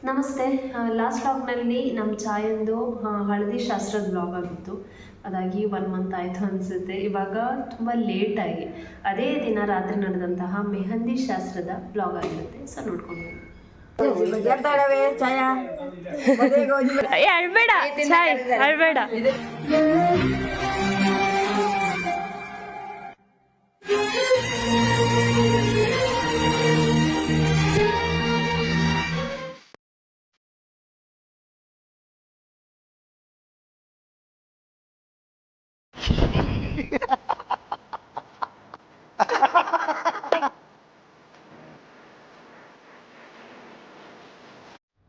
ನಮಸ್ತೆ. ಲಾಸ್ಟ್ ವ್ಲಾಗ್ನಲ್ಲಿ ನಮ್ಮ ಚಾಯಂದು ಹಳದಿ ಶಾಸ್ತ್ರದ ವ್ಲಾಗ್ ಆಗಿತ್ತು. ಅದಾಗಿ 1 ಮಂತ್ ಆಯಿತು ಅನಿಸುತ್ತೆ. ಇವಾಗ ತುಂಬ ಲೇಟಾಗಿ ಅದೇ ದಿನ ರಾತ್ರಿ ನಡೆದಂತಹ ಮೆಹಂದಿ ಶಾಸ್ತ್ರದ ವ್ಲಾಗ್ ಆಗಿರುತ್ತೆ. ಸೊ ನೋಡ್ಕೊಂಡು ಅಳ್ಬೇಡ ಚಾಯ್ ಅಳ್ಬೇಡ.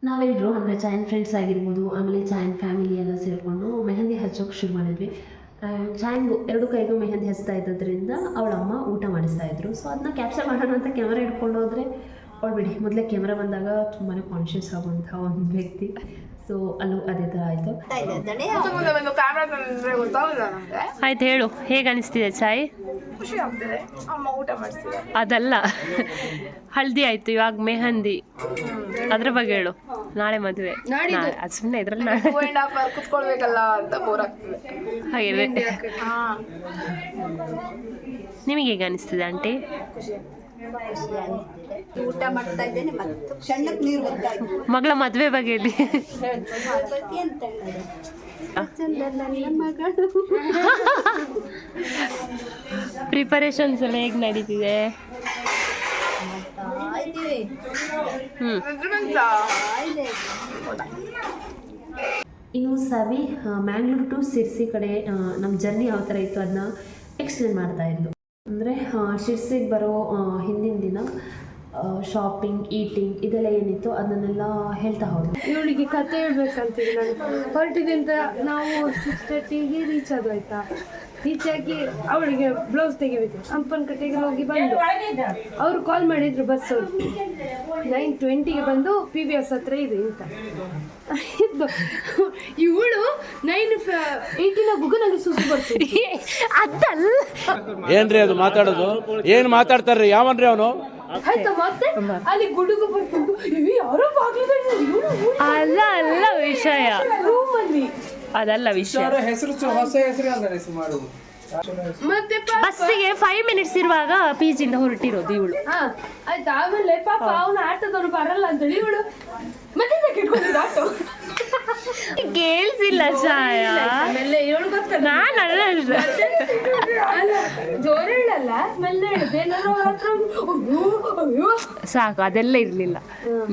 ನಾವೆಲ್ಲರೂ ಅಂದರೆ ಚಾಯನ್ ಫ್ರೆಂಡ್ಸ್ ಆಗಿರ್ಬೋದು, ಆಮೇಲೆ ಚಾಯನ್ ಫ್ಯಾಮಿಲಿ ಎಲ್ಲ ಸೇರಿಕೊಂಡು ಮೆಹಂದಿ ಹಚ್ಚೋಕೆ ಶುರು ಮಾಡಿದ್ವಿ. ಚಾಯನ್ಗೂ 2 ಕೈಗೂ ಮೆಹಂದಿ ಹಚ್ತಾ ಇದ್ದದ್ರಿಂದ ಅವಳ ಅಮ್ಮ ಊಟ ಮಾಡಿಸ್ತಾ ಇದ್ರು. ಸೊ ಅದನ್ನ ಕ್ಯಾಪ್ಚರ್ ಮಾಡೋಣ ಅಂತ ಕ್ಯಾಮ್ರಾ ಇಟ್ಕೊಂಡು ಹೋದರೆ ಬಿಡಿ, ಮೊದಲೇ ಕ್ಯಾಮ್ರಾ ಬಂದಾಗ ತುಂಬಾ ಕಾನ್ಷಿಯಸ್ ಆಗುವಂಥ ಒಂದು ವ್ಯಕ್ತಿ. ಸೊ ಅಲ್ಲೂ ಅದೇ ಥರ ಆಯಿತು. ಆಯ್ತು, ಹೇಳು, ಹೇಗೆ ಅನಿಸ್ತಿದೆ ಚಾಯ್? ಖುಷಿ ಆಗ್ತಿದೆ, ಅಮ್ಮ ಊಟ ಮಾಡಿಸ್ತಿದೆ. ಅದಲ್ಲ, ಹಳದಿ ಆಯಿತು, ಇವಾಗ ಮೆಹಂದಿ, ಅದ್ರ ಬಗ್ಗೆ ಹೇಳು. ನಾಳೆ ಮದುವೆ, ಅದು ಸುಮ್ಮನೆ ಇದ್ರಲ್ಲಿ ನಾಳೆ ಕುತ್ಕೊಳ್ಬೇಕಲ್ಲ ಅಂತ ಬೋರ್ ಆಗ್ತಿದೆ. ಹಾಗೆ ನಿಮಗೆ ಹೇಗೆ ಅನಿಸ್ತಿದೆ ಆಂಟಿ? ಊಟ ಮಾಡ್ತಾ ಇದ್ದೇನೆ ಮತ್ತು ಸಣ್ಣಕ್ಕೆ ನೀರು ಬರ್ತಾ ಇದೆ. ಮಗಳ ಮದುವೆ ಬಗ್ಗೆ ಹೇಳಿ. ಪ್ರಿಪರೇಷನ್ಸ್ ಎಲ್ಲ ಹೇಗೆ ನಡೀತಿದೆ? ಇನ್ನು ಸವಿ ಮ್ಯಾಂಗ್ಳೂರ್ ಟು ಸಿರ್ಸಿ ಕಡೆ ನಮ್ಮ ಜರ್ನಿ ಯಾವ ಥರ ಇತ್ತು ಅದನ್ನ ಎಕ್ಸ್ಪ್ಲೇನ್ ಮಾಡ್ತಾ ಇದ್ಲು. ಅಂದರೆ ಶಿರ್ಸಿಗೆ ಬರೋ ಹಿಂದಿನ ದಿನ ಶಾಪಿಂಗ್, ಈಟಿಂಗ್ ಇದೆಲ್ಲ ಏನಿತ್ತು ಅದನ್ನೆಲ್ಲ ಹೇಳ್ತಾ ಹೋದ್ಲು. ಇವಳಿಗೆ ಕತೆ ಹೇಳ್ಬೇಕಂತೀವಿ. ನಾನು ಹೊರಟಿದಿಂದ ನಾವು 6:30ಗೆ ರೀಚ್ ಆದ್ವು ಆಯ್ತಾ. ರೀಚ್ ಆಗಿ ಅವಳಿಗೆ ಬ್ಲೌಸ್ ತೆಗಿಬೇಕು. ಹಂಪನಕಟ್ಟೆಗೆ ಹೋಗಿ ಬಂದು ಅವರು ಕಾಲ್ ಮಾಡಿದ್ರು ಬಸ್ ಅವರು 9:20ಗೆ ಬಂದು PVS ಹತ್ರ ಇದೆ ಅಂತ ಇದ್ದು. ಇವಳು 9:18 ಬುಗು ನಂಗೆ ಸುಸ್ತು ಬರ್ತೀವಿ. ಅದಲ್ಲ ಏನ್ರಿ ಅದು ಮಾತಾಡೋದು? ಏನ್ ಮಾತಾಡ್ತಾರ್ರಿ? ಯಾವನ್ರಿ ಅವನು? ಆಯ್ತಾ, ಮತ್ತೆ ಅಲ್ಲಿ ಗುಡುಗು ಬರ್ಕೊಂಡು ಯಾರೋ ಅಲ್ಲ ಅಲ್ಲ ವಿಷಯ, ರೂಮಲ್ಲಿ ಅದಲ್ಲ ವಿಷಯ. ಹೆಸರು ಹೊಸ ಹೆಸರು ಸುಮಾರು. ಮತ್ತೆ ಬಸ್ಸಿಗೆ 5 ಮಿನಿಟ್ಸ್ ಇರುವಾಗ PG ಇಂದ ಹೊರಟಿರೋದು ಇವಳು. ಆಯ್ತಾ, ಆಮೇಲೆ ಪಾಪ ಅವನ ಆಟೋದವ್ರು ಬರಲ್ಲ ಅಂತೇಳಿ ಇವಳು ಮತ್ತೆ ಕೆಟ್ಕೊಂಡಿದ್ದು ಆಟೋ. ಕೇಳಿಸಿಲ್ಲ ಛಾಯ, ಆಮೇಲೆ ಇವಳು ಗೊತ್ತಲ್ಲ, ನಾನು ಅಲ್ಲ ಜೋರ ಹೇಳಲ್ಲ, ಮೆಲ್ಲ ಹೇಳುದು. ಏನಾದ್ರು ಸಾಕು, ಅದೆಲ್ಲ ಇರ್ಲಿಲ್ಲ.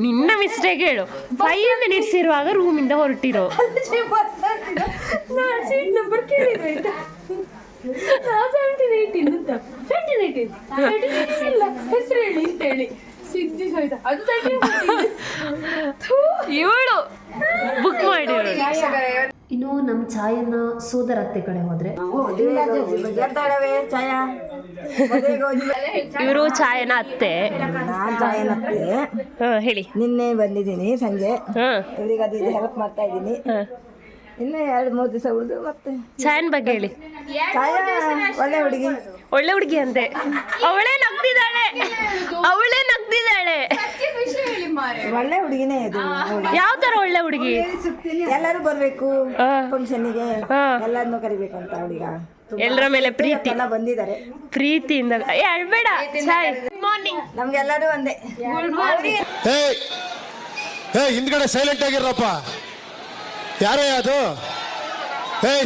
ನಿನ್ನ ಮಿಸ್ಟೇಕ್ ಹೇಳು. 5 ಮಿನಿಟ್ಸ್ ಇರುವಾಗ ರೂಮಿಂದ ಹೊರಟಿರೋ. ಸೀಟ್ ನಂಬರ್ ಕೇಳಿದ್ರು ಆಯ್ತಾ. 17-18 ಅಂತ 17-18 ಇಲ್ಲ ಹೆಸರು ಹೇಳಿ ಅಂತ ಹೇಳಿ ಸಿದ್ಧಿ ಸಹಿತ ಅದು ಇವಳು ಬುಕ್ ಮಾಡಿ. ಇನ್ನು ನಮ್ಮ ಚಾಯನ್ನ ಸೋದರತ್ತೆ ಕಡೆ ಹೋದ್ರೆ ಇವರು ಚಾಯನ ಅತ್ತೆ. ಹೇಳಿ. ನಿನ್ನೆ ಬಂದಿದ್ದೀನಿ ಸಂಜೆ, ಇವರಿಗೆ ಅದು ಹೆಲ್ಪ್ ಮಾಡ್ತಾ ಇದ್ದೀನಿ. ಇನ್ನು 2-3 ದಿವಸ ಉಳಿದು ಮತ್ತೆ ಚಾಯನ್ ಬಗ್ಗೆ ಹೇಳಿ. ಒಳ್ಳೆ ಹುಡುಗಿ, ಒಳ್ಳೆ ಹುಡುಗಿ ಅಂತೆ. ಅವಳೇ ನಗ್ದಿದ್ದಾಳೆ. ಒಳ್ಳೆ ಹುಡುಗಿನೇ ಇದು. ಯಾವ ತರ ಒಳ್ಳೆ ಹುಡುಗಿ? ಎಲ್ಲರೂ ಬರ್ಬೇಕು ಫಂಕ್ಷನ್ನಿಗೆ, ಎಲ್ಲರನ್ನೂ ಕರಿಬೇಕು ಅಂತ ಅವಳಿಗ ಎಲ್ಲರ ಮೇಲೆ ಪ್ರೀತಿ ಎಲ್ಲ ಬಂದಿದ್ದಾರೆ. ಪ್ರೀತಿಯಿಂದ ಅಳ್ಬೇಡ ಚಾಯ್. ಮಾರ್ನಿಂಗ್ ನಮ್ಗೆಲ್ಲರೂ ಒಂದೇ. ಹಿಂದ್ಗಡೆ ಸೈಲೆಂಟ್ ಆಗಿರಪ್ಪ. ಯಾರೇ ಅದು?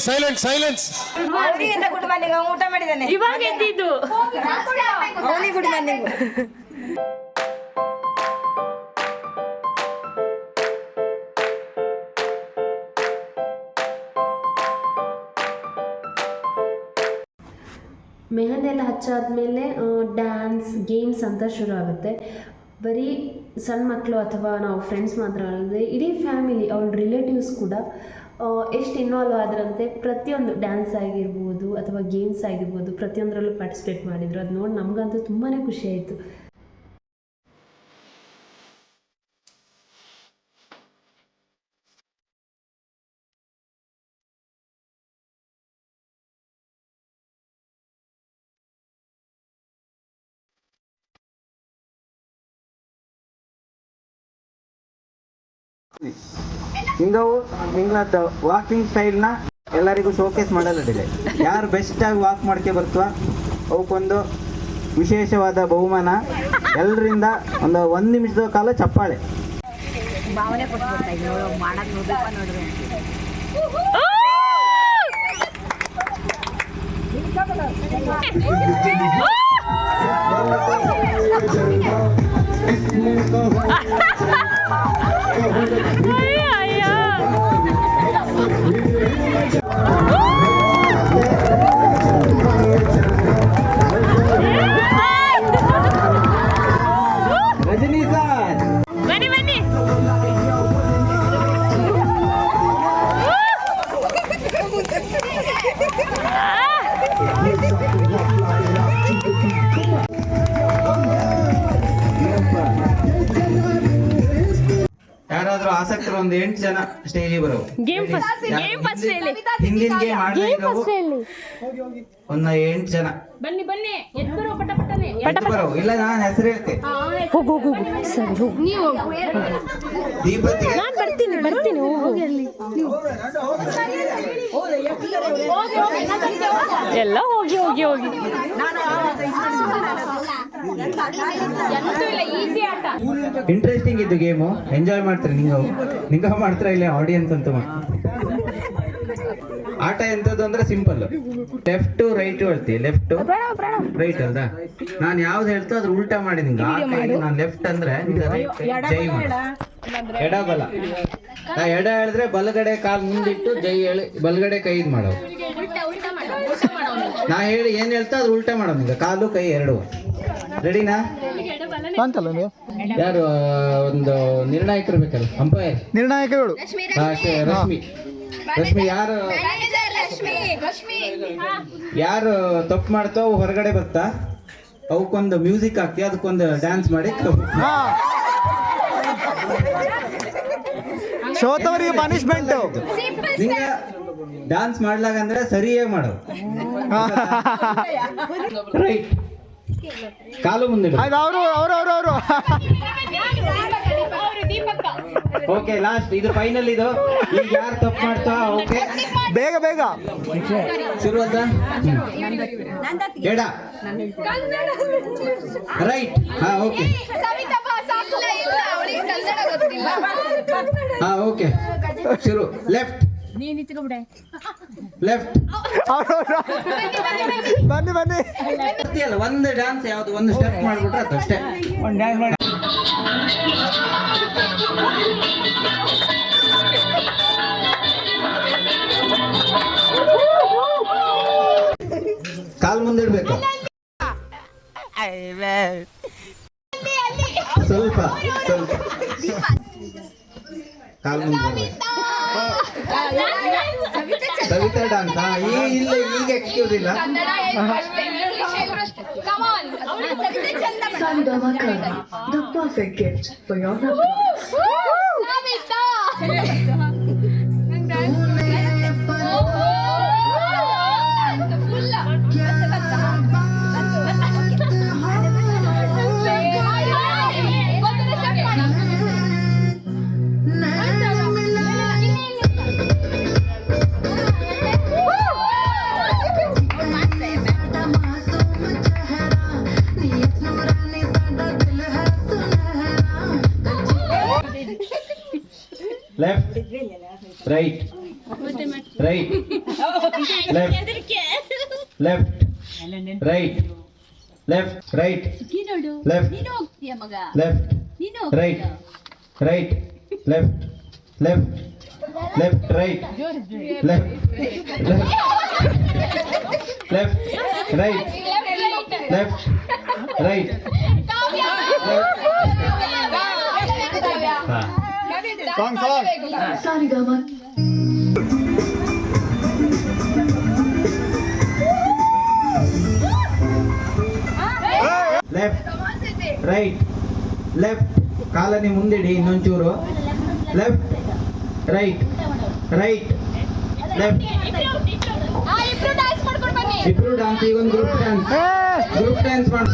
ಸೈಲೆನ್ಸ್. Good morning. ಊಟ ಮಾಡಿದ್ದಾನೆ ಇವಾಗ ಎದ್ದಿದ್ದು. ಅವನಿಗೆ ಗುಡ್ ಮಾರ್ನಿಂಗ್. ಮೆಹಂದಿ ಎಲ್ಲ ಹಚ್ಚಾದ್ಮೇಲೆ ಡ್ಯಾನ್ಸ್, ಗೇಮ್ಸ್ ಅಂತ ಶುರು ಆಗುತ್ತೆ. ಬರೀ ಸಣ್ಣ ಮಕ್ಕಳು ಅಥವಾ ನಾವು ಫ್ರೆಂಡ್ಸ್ ಮಾತ್ರ ಅಲ್ಲದೆ ಇಡೀ ಫ್ಯಾಮಿಲಿ, ಅವ್ರ ರಿಲೇಟಿವ್ಸ್ ಕೂಡ ಎಷ್ಟು ಇನ್ವಾಲ್ವ್ ಆದ್ರಂತೆ. ಪ್ರತಿಯೊಂದು ಡ್ಯಾನ್ಸ್ ಆಗಿರ್ಬೋದು ಅಥವಾ ಗೇಮ್ಸ್ ಆಗಿರ್ಬೋದು, ಪ್ರತಿಯೊಂದರಲ್ಲೂ ಪಾರ್ಟಿಸಿಪೇಟ್ ಮಾಡಿದರು. ಅದು ನೋಡಿ ನಮಗಂತೂ ತುಂಬಾ ಖುಷಿ ಆಯಿತು. ಹಿಂಗವು ನಿಂಗ್ಲದ ವಾಕಿಂಗ್ ಸ್ಟೈಲ್ನ ಎಲ್ಲರಿಗೂ ಶೋಕೇಸ್ ಮಾಡಲಿದೆ. ಯಾರು ಬೆಸ್ಟಾಗಿ ವಾಕ್ ಮಾಡ್ಕೆ ಬರ್ತವ ಅವಕ್ಕೊಂದು ವಿಶೇಷವಾದ ಬಹುಮಾನ. ಎಲ್ಲರಿಂದ ಒಂದು 1 ನಿಮಿಷದ ಕಾಲ ಚಪ್ಪಾಳೆ. ಭಾವನೆ ಕೊಟ್ಬಿಡ್ತಾ ಇದ್ದೀವಿ ಮಾಡಕ್ ನೋಡ್ಬೇಕು ನೋಡ್ರಿ. ರಜನಿ ಸರ್ ಬನ್ನಿ ಬನ್ನಿ. ಯಾರಾದ್ರೂ ಆಸಕ್ತರು ಒಂದು 8 ಜನ ಸ್ಟೇಜಿಗೆ ಬರೋ. ಗೇಮ್ ಫಸ್ಟ್ ಹೇಳಿ. ಹಿಂದಿನ ಗೇಮ್ ಆಡಲಿದ್ದವು ಒಂದು 8 ಜನ ಬನ್ನಿ ಬನ್ನಿ ಎದ್ದು ಪಟ ಪಟನೆ. ಎದ್ದು ಬರೋ. ಇಲ್ಲ ನಾನು ಹೆಸರು ಹೇಳ್ತೇನೆ. ಹೋಗು ಹೋಗು ಸರಿ ಹೋಗು. ನೀವು ದೀಪತ್ತಿಗೆ ನಾನು ಬರ್ತೀನಿ ಹೋಗಿ ಅಲ್ಲಿ. ಎಲ್ಲ ಹೋಗಿ ಹೋಗಿ ಹೋಗಿ. ಎಂತೂ ಇಲ್ಲ, ಈಸಿ ಆಟ. ಇಂಟ್ರೆಸ್ಟಿಂಗ್ ಇದ್ದು ಗೇಮು. ಎಂಜಾಯ್ ಮಾಡ್ತಾರೆ. ನಿಂಗ ಮಾಡ್ತಾರೆ ಇಲ್ಲ ಆಡಿಯನ್ಸ್ ಅಂತ. ಆಟ ಎಂತದ್ದು ಅಂದ್ರೆ ಸಿಂಪಲ್. ಲೆಫ್ಟ್ ರೈಟ್ ಹೇಳ್ತೀವಿ. ಲೆಫ್ಟ್ ರೈಟ್ ಅಲ್ದ. ನಾನು ಯಾವ್ದು ಹೇಳ್ತೋ ಅದ್ರ ಉಲ್ಟಾ ಮಾಡಿ ನಿಂಗೆ. ನಾನು ಲೆಫ್ಟ್ ಅಂದ್ರೆ ಜೈ ಮಾಡು. ಎಡ ಬಲ. ನಾ ಎಡ ಹೇಳಿದ್ರೆ ಬಲಗಡೆ ಕಾಲ್ ಮುಂದಿಟ್ಟು ಜೈ ಹೇಳಿ ಬಲಗಡೆ ಕೈ ಇದು ಮಾಡೋ. ನಾ ಹೇಳಿ ಏನ್ ಹೇಳ್ತಾ ಅದ್ರ ಉಲ್ಟಾ ಮಾಡೋ. ನಿಂಗೆ ಕಾಲು ಕೈ ಎರಡು. ರೆಡಿನಾ? ಯಾರು ಒಂದು ನಿರ್ಣಾಯಕರು ಬೇಕಲ್ಲ, ಅಂಪೈರ್ ನಿರ್ಣಾಯಕಗಳು. ರಶ್ಮಿ ಯಾರು ತಪ್ಪು ಮಾಡ್ತೋ ಅವು ಹೊರಗಡೆ ಬರ್ತಾ ಅವಕ್ಕೊಂದು ಮ್ಯೂಸಿಕ್ ಹಾಕಿ ಅದಕ್ಕೊಂದು ಡ್ಯಾನ್ಸ್ ಮಾಡಿ ಸೋತವರಿಗೆ ಪನಿಷ್ಮೆಂಟ್. ನಿಂಗ ಡ್ಯಾನ್ಸ್ ಮಾಡ್ಲಾಗಂದ್ರೆ ಸರಿಯೇ ಮಾಡು. ರೈಟ್ ಕಾಲು ಮುಂದೆ. ಅವರು ಓಕೆ ಲಾಸ್ಟ್ ಇದು ಫೈನಲ್. ಇದು ಈಗ ಯಾರು ತಪ್ಪು ಮಾಡ್ತಾ ಓಕೆ ಬೇಗ ಶುರು ಅಂತ. ಎಡ ರೈಟ್. ಹಾ ಓಕೆ ಹಾ ಓಕೆ ಶುರು. Left left. ಬನ್ನಿ ಅಲ್ಲ ಒಂದು ಡ್ಯಾನ್ಸ್ ಯಾವ್ದು ಒಂದು ಸ್ಟೆಪ್ ಮಾಡ್ಬಿಟ್ರೆ ಅದಷ್ಟೇ. ಕಾಲ್ ಮುಂದಿಡ್ಬೇಕು ಸ್ವಲ್ಪ ಕಾಲ್ ಮುಂದೆ. ಸವಿತಾ ಡ್ಯಾನ್ಸ್. ಇಲ್ಲ ಈಗ ಎಕ್ಸ್ಕ್ಯೂಸ್ ಇಲ್ಲ. The perfect gift for your loved ones. Left, right, right, left, left, right, left, right, left, left, right, right, left, left, left, right, left, left, right, left, right, Song. Sarigama. Left right left. ಕಾಲನಿ ಮುಂದಿಡಿ ಇನ್ನೊಂಚೂರು. Left right right left. ಇಬ್ರು dance. ಈಗ ಒಂದು group dance ಮಾಡಿ.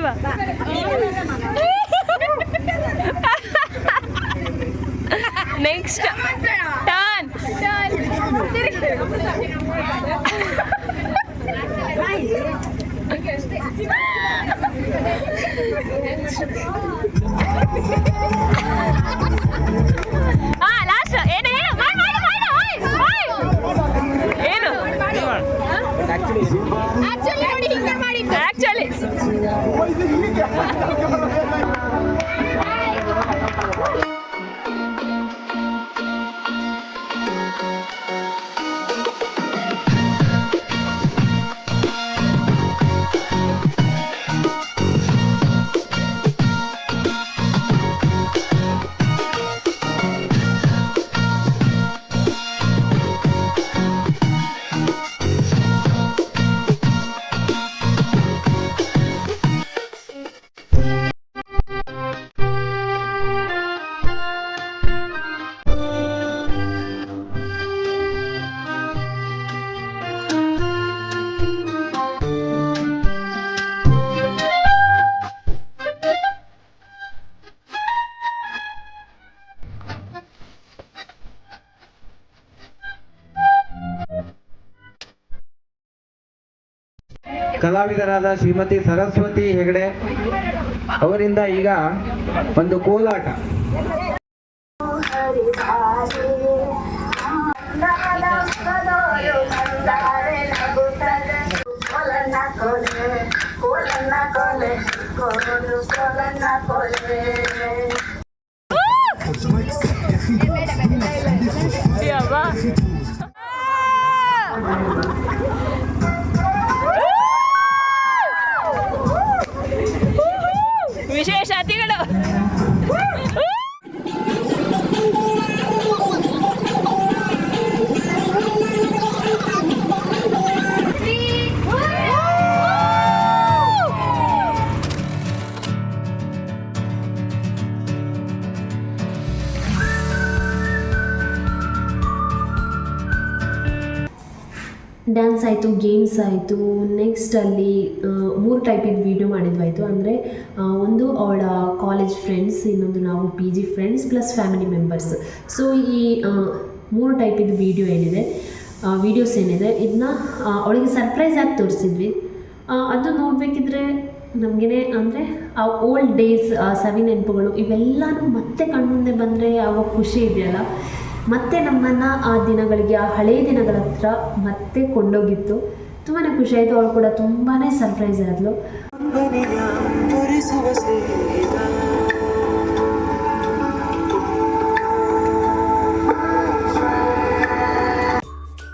ಬಾ next turn last ಏನು ಏನು ಏನು ಆಕ್ಚುಲಿ ಕಲಾವಿದರಾದ ಶ್ರೀಮತಿ ಸರಸ್ವತಿ ಹೆಗಡೆ ಅವರಿಂದ ಈಗ ಒಂದು ಕೋಲಾಟ. ವಿಶೇಷ ಅತಿಥಿಗಳು ಡ್ಯಾನ್ಸ್ ಆಯಿತು, ಗೇಮ್ಸ್ ಆಯಿತು. ನೆಕ್ಸ್ಟ್ ಅಲ್ಲಿ 3 ಟೈಪಿದ್ದು ವೀಡಿಯೋ ಮಾಡಿದ್ವಾಯಿತು. ಅಂದರೆ ಒಂದು ಅವಳ ಕಾಲೇಜ್ ಫ್ರೆಂಡ್ಸ್, ಇನ್ನೊಂದು ನಾವು PG friends plus family members. So ಈ 3 ಟೈಪಿದ್ದು ವೀಡಿಯೋಸ್ ಏನಿದೆ ಇದನ್ನ ಅವಳಿಗೆ ಸರ್ಪ್ರೈಸ್ ಆಗಿ ತೋರಿಸಿದ್ವಿ. ಅದು ನೋಡಬೇಕಿದ್ರೆ ನಮಗೇ ಅಂದರೆ ಆ ಓಲ್ಡ್ ಡೇಸ್, ಸವಿ ನೆನಪುಗಳು ಇವೆಲ್ಲನೂ ಮತ್ತೆ ಕಣ್ಮುಂದೆ ಬಂದರೆ ಆವಾಗ ಖುಷಿ ಇದೆಯಲ್ಲ, ಮತ್ತೆ ನಮ್ಮನ್ನು ಆ ದಿನಗಳಿಗೆ, ಆ ಹಳೆಯ ದಿನಗಳ ಹತ್ರ ಮತ್ತೆ ಕೊಂಡೋಗಿತ್ತು. ತುಂಬಾ ಖುಷಿ ಆಯಿತು. ಅವಳು ಕೂಡ ತುಂಬಾ ಸರ್ಪ್ರೈಸ್ ಆದಳು.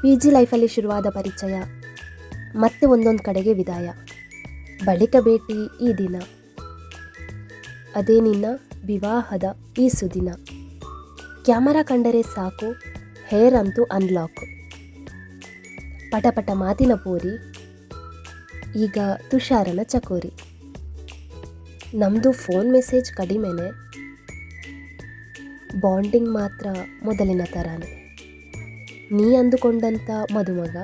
PG ಲೈಫಲ್ಲಿ ಶುರುವಾದ ಪರಿಚಯ, ಮತ್ತೆ ಒಂದೊಂದು ಕಡೆಗೆ ವಿದಾಯ, ಬಳಿಕ ಭೇಟಿ ಈ ದಿನ, ಅದೇ ನಿನ್ನ ವಿವಾಹದ ಈ ಸುದಿನ. ಕ್ಯಾಮರಾ ಕಂಡರೆ ಸಾಕು, ಹೇರ್ ಅಂತೂ ಅನ್ಲಾಕ್. ಪಟಪಟ ಮಾತಿನ ಪೋರಿ, ಈಗ ತುಷಾರನ ಚಕೋರಿ. ನಮ್ಮದು ಫೋನ್ ಮೆಸೇಜ್ ಕಡಿಮೆನೆ, ಬಾಂಡಿಂಗ್ ಮಾತ್ರ ಮೊದಲಿನ ಥರಾನೇ. ನೀ ಅಂದುಕೊಂಡಂಥ ಮದುಮಗ,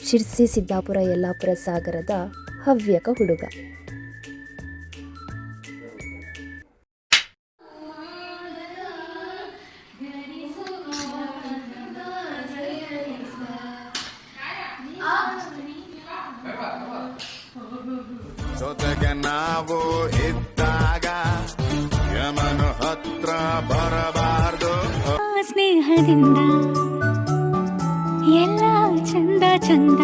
ಶಿರ್ಸಿ ಸಿದ್ದಾಪುರ ಯಲ್ಲಾಪುರ ಸಾಗರದ ಹವ್ಯಕ ಹುಡುಗ. ಜೊತೆಗೆ ನಾವು ಇದ್ದಾಗ ಯಮನು ಹತ್ರ ಬರಬಾರ್ದು. ಸ್ನೇಹದಿಂದ ಎಲ್ಲ ಚಂದ ಚಂದ.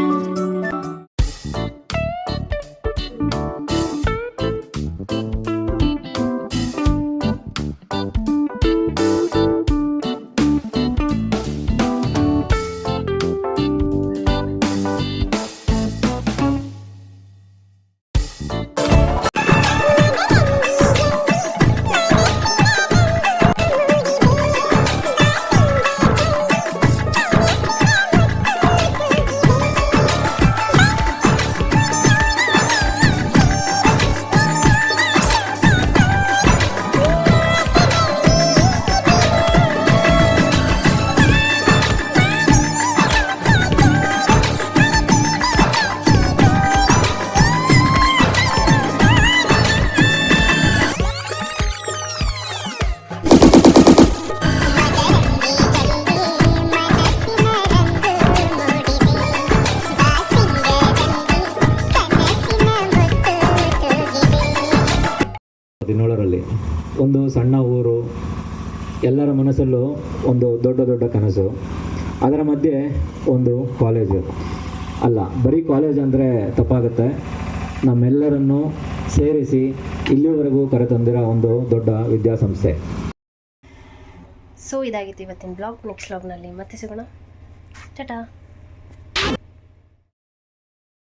ಎಲ್ಲರ ಮನಸ್ಸಲ್ಲೂ ಒಂದು ದೊಡ್ಡ ದೊಡ್ಡ ಕನಸು. ಅದರ ಮಧ್ಯೆ ಒಂದು ಕಾಲೇಜು ಅಲ್ಲ, ಬರೀ ಕಾಲೇಜ್ ಅಂದರೆ ತಪ್ಪಾಗುತ್ತೆ. ನಮ್ಮೆಲ್ಲರನ್ನು ಸೇರಿಸಿ ಇಲ್ಲಿವರೆಗೂ ಕರೆತಂದಿರೋ ಒಂದು ದೊಡ್ಡ ವಿದ್ಯಾಸಂಸ್ಥೆ. ಸೊ ಇದಾಗಿತ್ತು ಇವತ್ತಿನ ಬ್ಲಾಗ್. ನೆಕ್ಸ್ಟ್ ಬ್ಲಾಗ್ನಲ್ಲಿ ಮತ್ತೆ ಸಿಗೋಣ. ಟಾಟಾ.